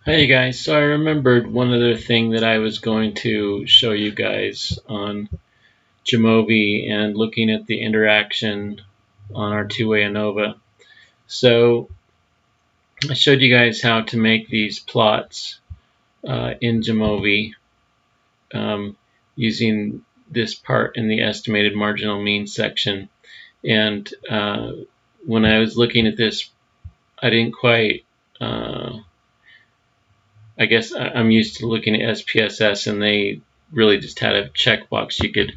Hey guys, so I remembered one other thing that I was going to show you guys on Jamovi and looking at the interaction on our two-way ANOVA. So I showed you guys how to make these plots in Jamovi using this part in the estimated marginal mean section. And when I was looking at this, I didn't quite I guess I'm used to looking at SPSS, and they really just had a checkbox you could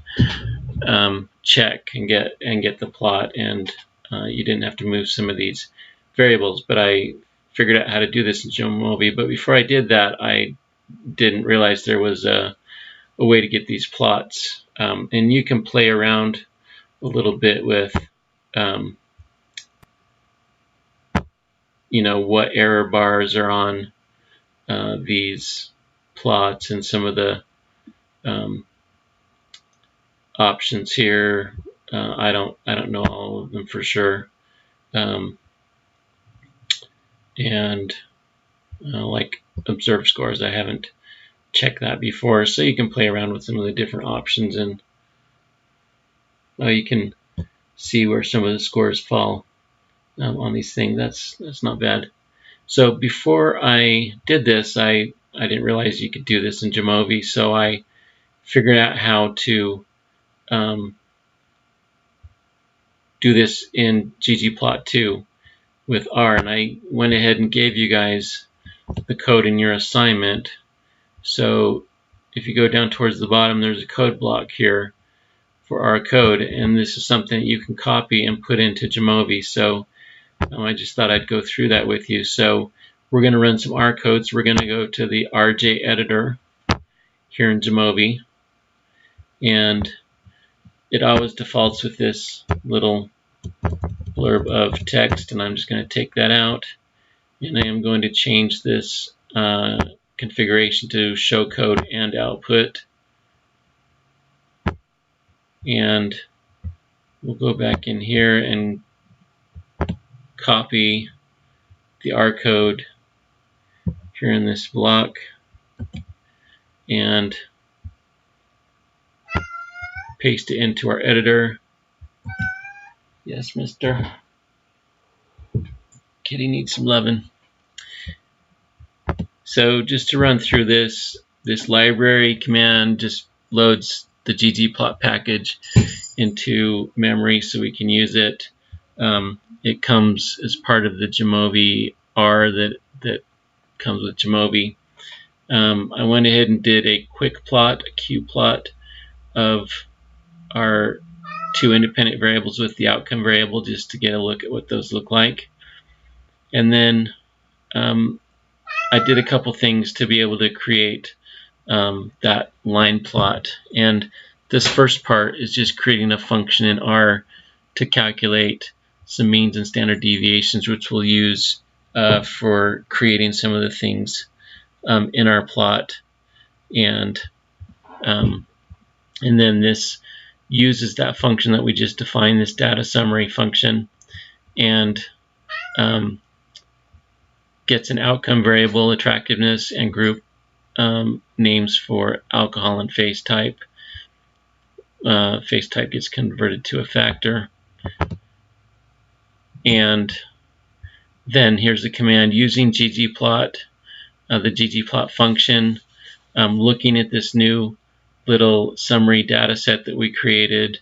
check and get the plot, and you didn't have to move some of these variables. But I figured out how to do this in Jamovi. But before I did that, I didn't realize there was a way to get these plots, and you can play around a little bit with what error bars are on these plots and some of the options here. I don't know all of them for sure, and like observed scores, I haven't checked that before. So you can play around with some of the different options, and you can see where some of the scores fall on these things. That's not bad. So before I did this, I didn't realize you could do this in Jamovi, so I figured out how to do this in ggplot2 with R, and I went ahead and gave you guys the code in your assignment. So if you go down towards the bottom, there's a code block here for our code, and this is something that you can copy and put into Jamovi. So I just thought I'd go through that with you. So we're going to run some R codes. We're going to go to the RJ editor here in Jamovi, and it always defaults with this little blurb of text, and I'm just going to take that out, and I am going to change this configuration to show code and output, and we'll go back in here and copy the R code here in this block and paste it into our editor. Yes, mister. Kitty needs some loving. So just to run through this library command just loads the ggplot package into memory so we can use it. It comes as part of the Jamovi R that comes with Jamovi. I went ahead and did a quick plot, a Q plot of our two independent variables with the outcome variable, just to get a look at what those look like. And then I did a couple things to be able to create that line plot. And this first part is just creating a function in R to calculate some means and standard deviations, which we'll use for creating some of the things in our plot. And then this uses that function that we just defined, this data summary function, and gets an outcome variable, attractiveness, and group names for alcohol and phase type. Phase type gets converted to a factor. And then here's the command using ggplot, the ggplot function, looking at this new little summary data set that we created,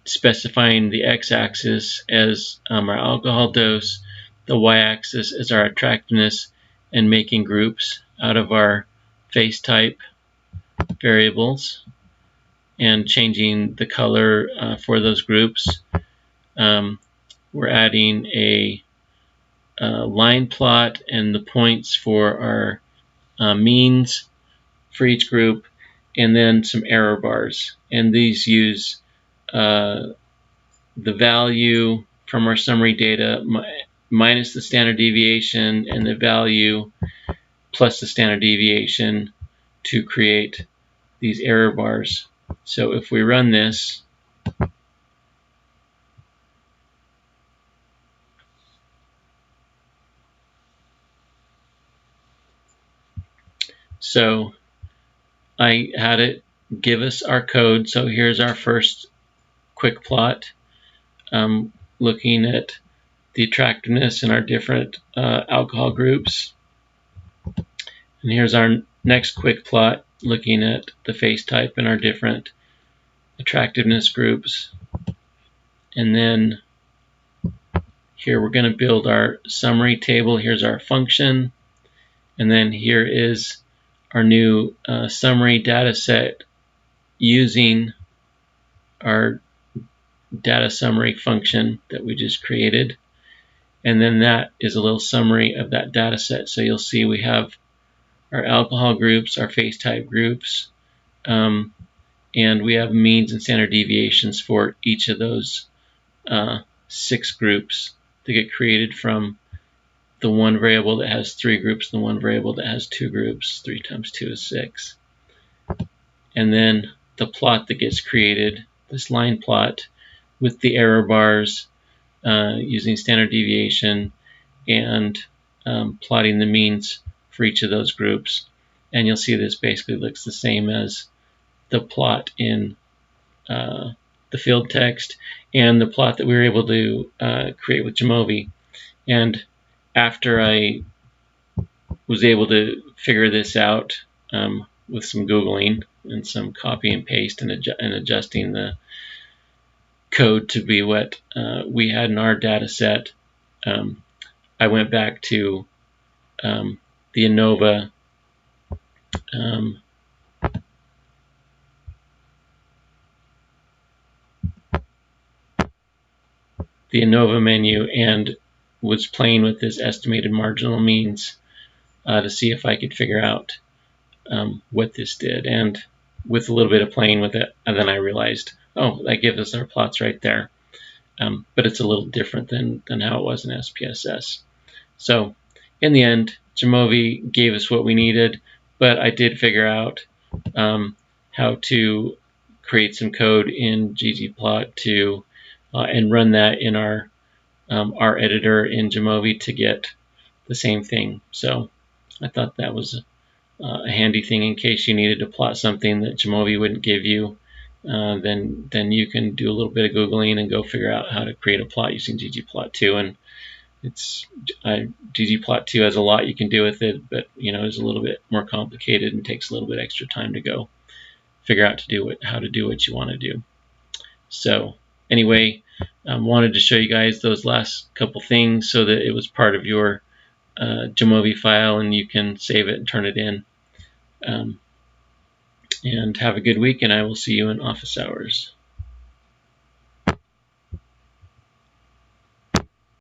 specifying the x-axis as our alcohol dose, the y-axis as our attractiveness, and making groups out of our phase type variables and changing the color for those groups. We're adding a line plot and the points for our means for each group, and then some error bars. And these use the value from our summary data minus the standard deviation and the value plus the standard deviation to create these error bars. So if we run this, So I had it give us our code. So here's our first quick plot, looking at the attractiveness in our different alcohol groups. And here's our next quick plot, looking at the face type in our different attractiveness groups. And then here we're going to build our summary table. Here's our function. And then here is our new summary data set using our data summary function that we just created. And then that is a little summary of that data set. So you'll see we have our alcohol groups, our face type groups, and we have means and standard deviations for each of those 6 groups that get created from the one variable that has 3 groups and the one variable that has 2 groups. 3 times 2 is 6. And then the plot that gets created, this line plot with the error bars using standard deviation and plotting the means for each of those groups. And you'll see this basically looks the same as the plot in the field text and the plot that we were able to create with Jamovi. And after I was able to figure this out with some Googling and some copy and paste and adjusting the code to be what we had in our data set, I went back to the ANOVA menu and was playing with this estimated marginal means to see if I could figure out what this did. And with a little bit of playing with it, and then I realized, oh, that gives us our plots right there. But it's a little different than how it was in SPSS. So in the end, Jamovi gave us what we needed, but I did figure out how to create some code in ggplot to and run that in our editor in Jamovi to get the same thing. So I thought that was a handy thing in case you needed to plot something that Jamovi wouldn't give you. Then you can do a little bit of Googling and go figure out how to create a plot using ggplot2. And it's ggplot2 has a lot you can do with it, but it's a little bit more complicated and takes a little bit extra time to go figure out how to do what you want to do. So anyway, wanted to show you guys those last couple things so that it was part of your Jamovi file and you can save it and turn it in. And have a good week, and I will see you in office hours.